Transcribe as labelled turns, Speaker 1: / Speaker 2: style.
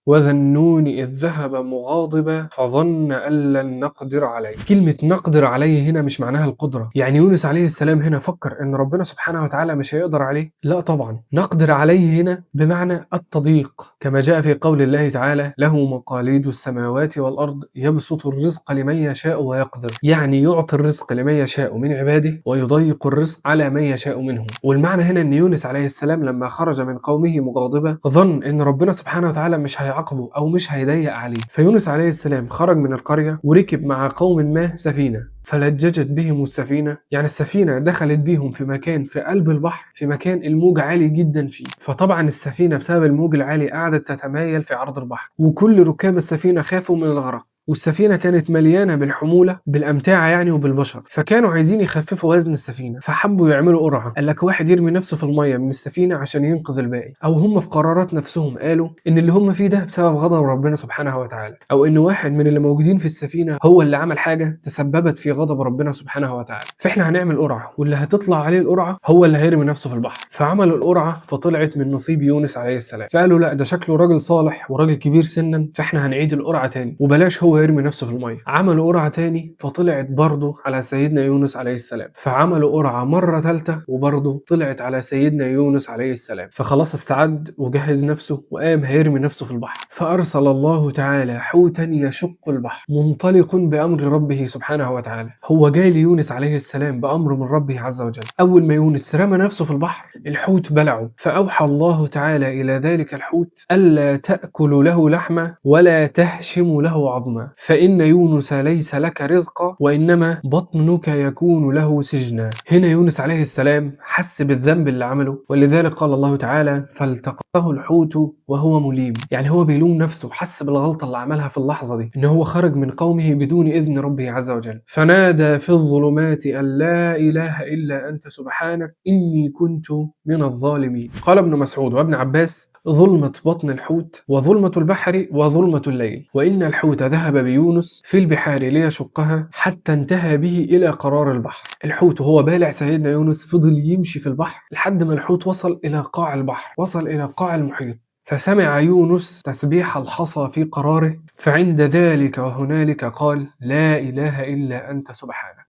Speaker 1: وذا النون إذ ذهب مغاضبا فظن أن لن نقدر عليه. كلمة نقدر عليه هنا مش معناها القدرة، يعني يونس عليه السلام هنا فكر إن ربنا سبحانه وتعالى مش هيقدر عليه؟ لا طبعا، نقدر عليه هنا بمعنى التضييق، كما جاء في قول الله تعالى: له مقاليد السماوات والأرض يبسط الرزق لمن يشاء ويقدر، يعني يعطي الرزق لمن يشاء من عباده ويضيق الرزق على من يشاء منهم. والمعنى هنا ان يونس عليه السلام لما خرج من قومه مغاضبا ظن ان ربنا سبحانه وتعالى مش هيعاقبه او مش هيضيق عليه، فيونس عليه السلام خرج من القرية وركب مع قوم ما سفينة، فلججت بهم السفينة، يعني السفينة دخلت بيهم في مكان في قلب البحر، في مكان الموج عالي جدا فيه، فطبعا السفينة بسبب الموج العالي قعدت تتمايل في عرض البحر، وكل ركاب السفينة خافوا من الغرق، والسفينة كانت مليانة بالحمولة بالأمتعة يعني وبالبشر، فكانوا عايزين يخففوا وزن السفينة، فحبوا يعملوا قرعة، قال لك واحد يرمي نفسه في المية من السفينة عشان ينقذ الباقي، أو هم في قرارات نفسهم قالوا إن اللي هم فيه ده بسبب غضب ربنا سبحانه وتعالى، أو إن واحد من اللي موجودين في السفينة هو اللي عمل حاجة تسببت في غضب ربنا سبحانه وتعالى، فإحنا هنعمل قرعة واللي هتطلع عليه القرعة هو اللي هيرمي نفسه في البحر. فعملوا القرعة فطلعت من نصيب يونس عليه السلام، فقالوا لا ده شكله راجل صالح وراجل كبير سنا، فإحنا هنعيد القرعة تاني وبلاش هو يرمي نفسه في المية. عملوا قرعة تاني فطلعت برضه على سيدنا يونس عليه السلام، فعملوا قرعة مرة ثالثة وبرضه طلعت على سيدنا يونس عليه السلام، فخلاص استعد وجهز نفسه وقام هيرمي نفسه في البحر، فأرسل الله تعالى حوتا يشق البحر منطلق بأمر ربه سبحانه وتعالى. هو جاي ليونس عليه السلام بأمر من ربه عز وجل، أول ما يونس رمى نفسه في البحر الحوت بلعه، فأوحى الله تعالى إلى ذلك الحوت ألا تأكل له لحمة ولا تهشم له عظما، فإن يونس ليس لك رزقا وإنما بطنك يكون له سجنا. هنا يونس عليه السلام حس بالذنب اللي عمله، ولذلك قال الله تعالى: فالتقطه الحوت وهو مليم، يعني هو بيلوم نفسه، حس بالغلطة اللي عملها في اللحظة دي، إن هو خرج من قومه بدون إذن ربه عز وجل، فنادى في الظلمات أن لا إله إلا أنت سبحانك إني كنت من الظالمين. قال ابن مسعود وابن عباس: ظلمة بطن الحوت وظلمة البحر وظلمة الليل، وإن الحوت ذهب بيونس في البحار ليشقها حتى انتهى به إلى قرار البحر. الحوت وهو بالع سيدنا يونس فضل يمشي في البحر لحد ما الحوت وصل إلى قاع البحر، وصل إلى قاع المحيط، فسمع يونس تسبيح الحصى في قراره، فعند ذلك وهنالك قال: لا إله إلا أنت سبحانك.